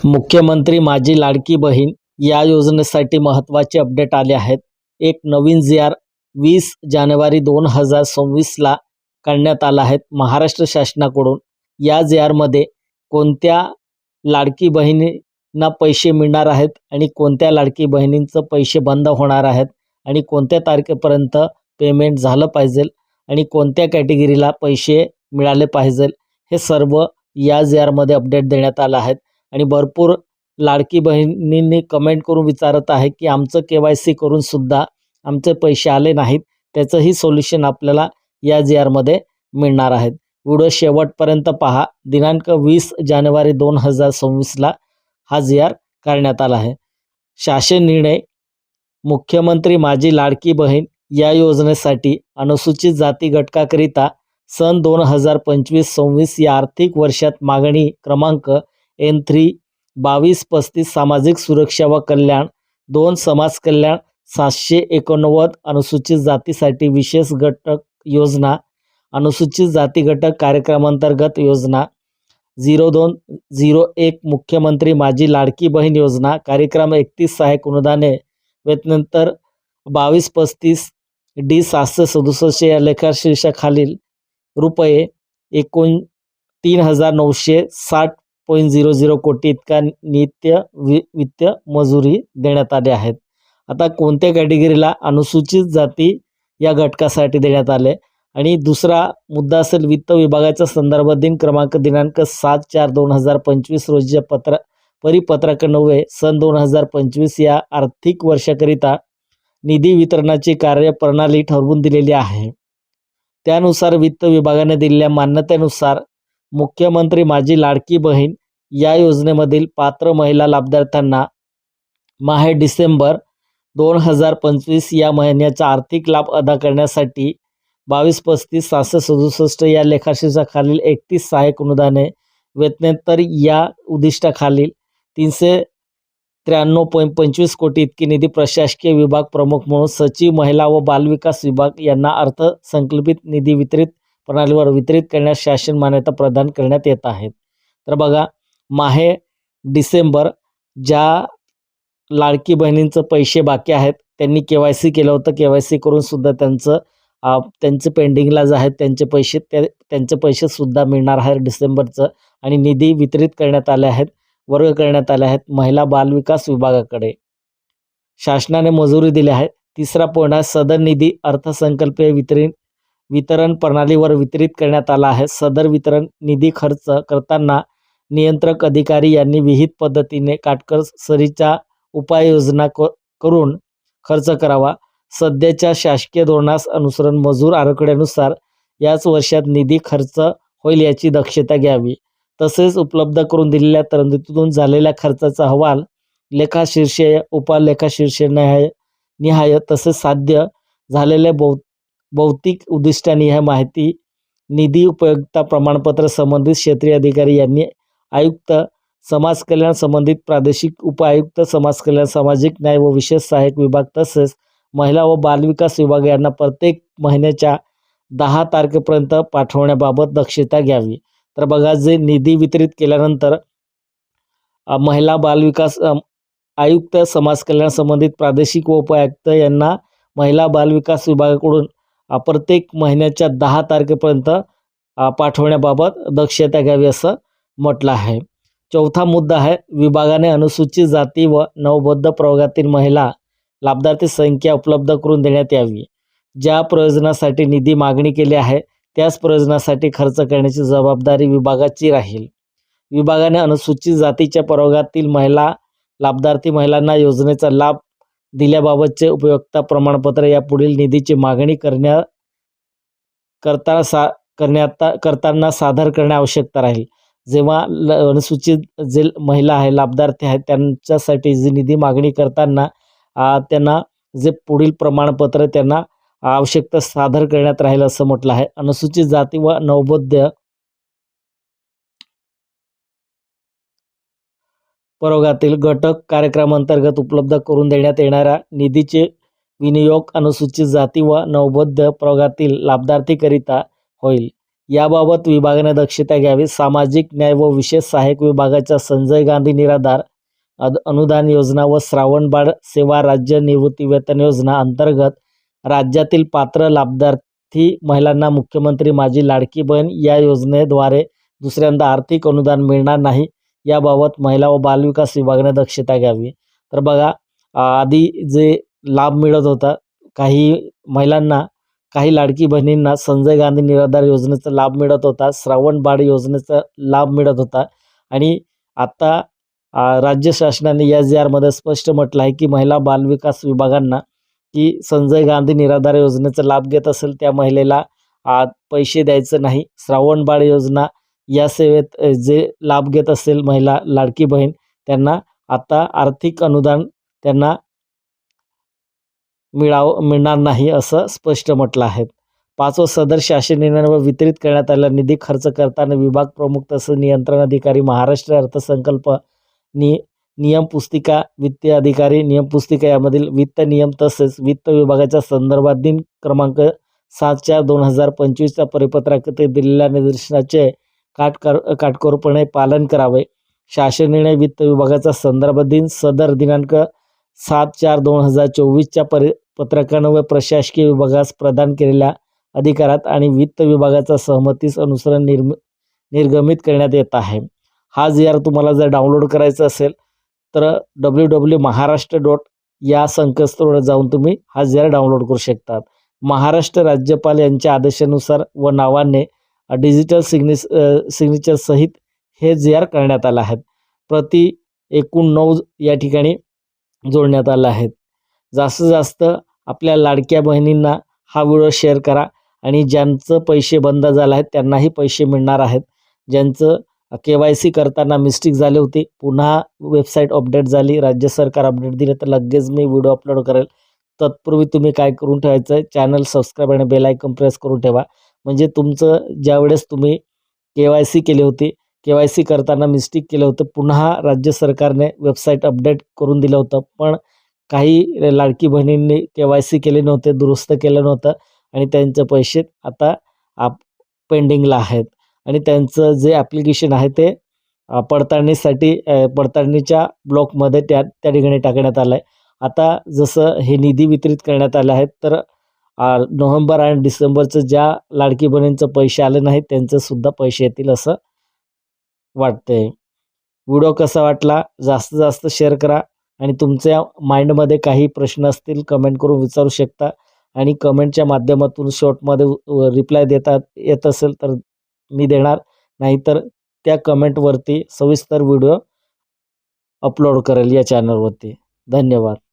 मुख्यमंत्री माझी लाडकी बहीण या योजनेसाठी महत्त्वाचे अपडेट आले आहेत. एक नवीन जी.आर. 20 जानेवारी 2026ला काढण्यात आला आहे महाराष्ट्र शासनाकडून. या जी.आरमध्ये कोणत्या लाडकी बहिणींना पैसे मिळणार आहेत आणि कोणत्या लाडकी बहिणींचं पैसे बंद होणार आहेत आणि कोणत्या तारखेपर्यंत पेमेंट झालं पाहिजे आणि कोणत्या कॅटेगरीला पैसे मिळाले पाहिजे, हे सर्व या जी.आरमध्ये अपडेट देण्यात आलं आहे. आणि भरपूर लाडकी बहिणींनी कमेंट करून विचारत आहे की आमचं KYC करून सुद्धा आमचे पैसे आले नाहीत. त्याचंही सोल्युशन आपल्याला या जी.आरमध्ये मिळणार आहेत. व्हिडिओ शेवटपर्यंत पहा. दिनांक 20 जानेवारी 2026ला हा जी.आर काढण्यात आला आहे. शासन निर्णय. मुख्यमंत्री माझी लाडकी बहीण या योजनेसाठी अनुसूचित जाती घटकाकरिता सन 2025-26 या आर्थिक वर्षात मागणी क्रमांक N3 2235 सामाजिक सुरक्षा व कल्याण 2 समाज कल्याण 789 अनुसूचित जातीसाठी विशेष घटक योजना अनुसूचित जाती घटक कार्यक्रमांतर्गत योजना 0201 मुख्यमंत्री माझी लाडकी बहीण योजना कार्यक्रम 31 सहाय्यक अनुदाने वेतनंतर 2235 D 767 या लेखाशीर्षाखालील रुपये 3960.00 कोटी इतका नित्य वित्त मजुरी देण्यात आले आहेत. आता कोणत्या कॅटेगरीला अनुसूचित जाती या घटकासाठी देण्यात आले आणि दुसरा मुद्दा असेल वित्त विभागाचा संदर्भ दिन क्रमांक दिनांक 7/4/2025 रोजीच्या परिपत्रक 9 सन 2025 या आर्थिक वर्षाकरिता निधी वितरणाची कार्यप्रणाली ठरवून दिलेली आहे. त्यानुसार वित्त विभागाने दिलेल्या मान्यतेनुसार मुख्यमंत्री माझी लाडकी बहीण या योजनेमधील पात्र महिला लाभार्थ्यांना माहे डिसेंबर 2025 या महिन्याचा आर्थिक लाभ अदा करण्यासाठी 2235 767 या लेखाशीर्षाखालील 31 सहाय्यक अनुदाने वेतनंतर या उद्दिष्टाखालील 393.25 कोटी इतकी निधी प्रशासकीय विभाग प्रमुख म्हणून सचिव महिला व बालविकास विभाग यांना अर्थसंकल्पित निधी वितरित प्रणालीवर वितरित करण्यास शासन मान्यता प्रदान करण्यात येत आहे. तर बघा, माहे डिसेंबर ज्या लाडकी बहिणींचं पैसे बाकी आहेत त्यांनी KYC केलं होतं. KYC करून सुद्धा त्यांचे पेंडिंगला जे आहेत त्यांचे पैसे सुद्धा मिळणार आहेत डिसेंबरचं. आणि निधी वितरित करण्यात आले आहेत, वर्ग करण्यात आले आहेत महिला बालविकास विभागाकडे. शासनाने मंजुरी दिली आहे. तिसरा पॉईंट आहे सदर निधी अर्थसंकल्पीय वितरण प्रणालीवर वितरित करण्यात आला आहे. सदर वितरण निधी खर्च करताना नियंत्रक अधिकारी यांनी विहित पद्धतीने काटकसरीच्या उपाययोजना करून खर्च करावा. सध्याच्या शासकीय धोरणास अनुसरून मंजूर आराखड्यानुसार याच वर्षात निधी खर्च होईल याची दक्षता घ्यावी. तसेच उपलब्ध करून दिलेल्या तरतुदीतून झालेल्या खर्चाचा अहवाल लेखाशीर्षे उपलेखाशीर्षे निहाय तसेच साध्य झालेल्या भौतिक उद्दिष्टानिहाय माहिती निधी उपयोगिता प्रमाणपत्र संबंधित क्षेत्रीय अधिकारी यांनी आयुक्त समाज कल्याण संबंधित प्रादेशिक उपायुक्त समाज कल्याण सामाजिक न्याय व विशेष सहाय्यक विभाग तसेच महिला व बालविकास विभाग यांना प्रत्येक महिन्याच्या 10 तारखेपर्यंत पाठवण्याबाबत दक्षता घ्यावी. तर बघा, जे निधी वितरित केल्यानंतर महिला बालविकास आयुक्त समाज कल्याण संबंधित प्रादेशिक व उपायुक्त यांना महिला बालविकास विभागाकडून प्रत्येक महिन्याच्या 10 तारखेपर्यंत पाठवण्याबाबत दक्षता घ्यावी असं म्हटलं आहे. चौथा मुद्दा आहे विभागाने अनुसूचित जाती व नवबौद्ध प्रवर्गातील महिला लाभार्थी संख्या उपलब्ध करून देण्यात यावी. ज्या प्रयोजनासाठी निधी मागणी केली आहे त्याच प्रयोजनासाठी खर्च करण्याची जबाबदारी विभागाची राहील. विभागाने अनुसूचित जातीच्या प्रवर्गातील लाभार्थी महिलांना योजनेचा लाभ दिल्याबाबतचे उपयोगिता प्रमाणपत्र या पुढील निधीची मागणी करताना सादर करणे आवश्यकता राहील. जेव्हा अनुसूचित जे महिला आहे लाभार्थी आहेत त्यांच्यासाठी जी निधी मागणी करताना त्यांना जे पुढील प्रमाणपत्र त्यांना आवश्यकता सादर करण्यात राहील असं म्हटलं आहे. अनुसूचित जाती व नवबौद्ध प्रवर्गातील घटक कार्यक्रमांतर्गत उपलब्ध करून देण्यात येणाऱ्या निधीचे विनियोग अनुसूचित जाती व नवबौद्ध प्रवर्गातील लाभार्थीकरिता होईल. याबाबत विभागाने दक्षता घ्यावी. सामाजिक न्याय व विशेष सहाय्यक विभागाच्या संजय गांधी निराधार अनुदान योजना व श्रावणबाळ सेवा राज्य निवृत्तीवेतन योजना अंतर्गत राज्यातील पात्र लाभार्थी महिलांना मुख्यमंत्री माझी लाडकी बहीण या योजनेद्वारे दुसऱ्यांदा आर्थिक अनुदान मिळणार नाही. याबाबत महिला व बालविकास विभागाने दक्षता घ्यावी. तर बघा, आधी जे लाभ मिळत होता काही महिलांना, काही लाडकी बहिणींना संजय गांधी निराधार योजनेचा लाभ मिळत होता, श्रावणबाळ योजनेचा लाभ मिळत होता. आणि आता राज्य शासनाने SGRमध्ये स्पष्ट म्हटलं आहे की महिला बालविकास विभागांना की संजय गांधी निराधार योजनेचा लाभ घेत असेल त्या महिलेला पैसे द्यायचं नाही. श्रावणबाळ योजना या सेवेत जे लाभ घेत असेल महिला लाडकी बहीण त्यांना आता आर्थिक अनुदान त्यांना मिळणार नाही असं स्पष्ट म्हटलं आहे. 5वा सदर शासन निर्णयावर वितरित करण्यात आलेला निधी खर्च करताना विभाग प्रमुख तसेच नियंत्रण अधिकारी, महाराष्ट्र अर्थसंकल्प नियम पुस्तिका, वित्तीय अधिकारी नियम पुस्तिका यामधील वित्त नियम तसेच वित्त विभागाच्या संदर्भात दिन क्रमांक 7/4/2025च्या परिपत्रकात दिलेल्या निर्देशांचे काटकोरपणे पालन करावे. शासन निर्णय वित्त विभागाचा संदर्भ दिन सदर दिनांक 7/4/2024च्या परिपत्रकानं व प्रशासकीय विभागास प्रदान केलेल्या अधिकारात आणि वित्त विभागाच्या सहमतीस अनुसरून निर्गमित करण्यात येत आहे. हा GR तुम्हाला जर डाउनलोड करायचा असेल तर www.maharashtra. या संकेतस्थळावर जाऊन तुम्ही हा GR डाउनलोड करू शकतात. महाराष्ट्र राज्यपाल यांच्या आदेशानुसार व नावाने डिजिटल सिग्नेचर सहित हे GR करण्यात आलं आहे. प्रति एकूण 9 या ठिकाणी जोडण्यात आलं आहे. जास्तीत जास्त आपल्या लाडक्या बहिणींना हा व्हिडिओ शेअर करा आणि ज्यांचं पैसे बंद झाले आहेत त्यांनाही पैसे मिळणार आहेत. ज्यांचं KYC करताना मिस्टेक झाली होती, पुन्हा वेबसाईट अपडेट झाली, राज्य सरकार अपडेट दिले तर लगेच मी व्हिडिओ अपलोड करेल. तत्पूर्वी तुम्ही काय करून ठेवायचं आहे, चॅनल सबस्क्राईब आणि बेल आयकॉन प्रेस करून ठेवा. म्हणजे तुमचं ज्यावेळेस तुम्ही KYC केली होती, KYC करताना मिस्टेक केलं होतं, पुन्हा राज्य सरकारने वेबसाईट अपडेट करून दिलं होतं, पण काही लाडकी बहिणींनी KYC केले नव्हते, दुरुस्त केलं नव्हतं आणि त्यांचे पैसे आता पेंडिंगला आहेत. आणि त्यांचं जे ॲप्लिकेशन आहे ते पडताळणीसाठी पडताळणीच्या ब्लॉकमध्ये त्या ठिकाणी टाकण्यात आलं आहे. आता जसं हे निधी वितरित करण्यात आले आहेत तर नोव्हेंबर आणि डिसेंबरचं ज्या लाडकी बहिणींचं पैसे आले नाहीत त्यांचेसुद्धा पैसे येतील असं वाटतंय. व्हिडिओ कसा वाटला जास्तीत जास्त शेअर करा आणि तुमच्या माइंडमध्ये काही प्रश्न असतील कमेंट करून विचारू शकता आणि कमेंटच्या माध्यमातून शॉर्टमध्ये रिप्लाय येत असेल तर मी देणार, नाहीतर त्या कमेंटवरती सविस्तर व्हिडिओ अपलोड करेल या चॅनलवरती. धन्यवाद.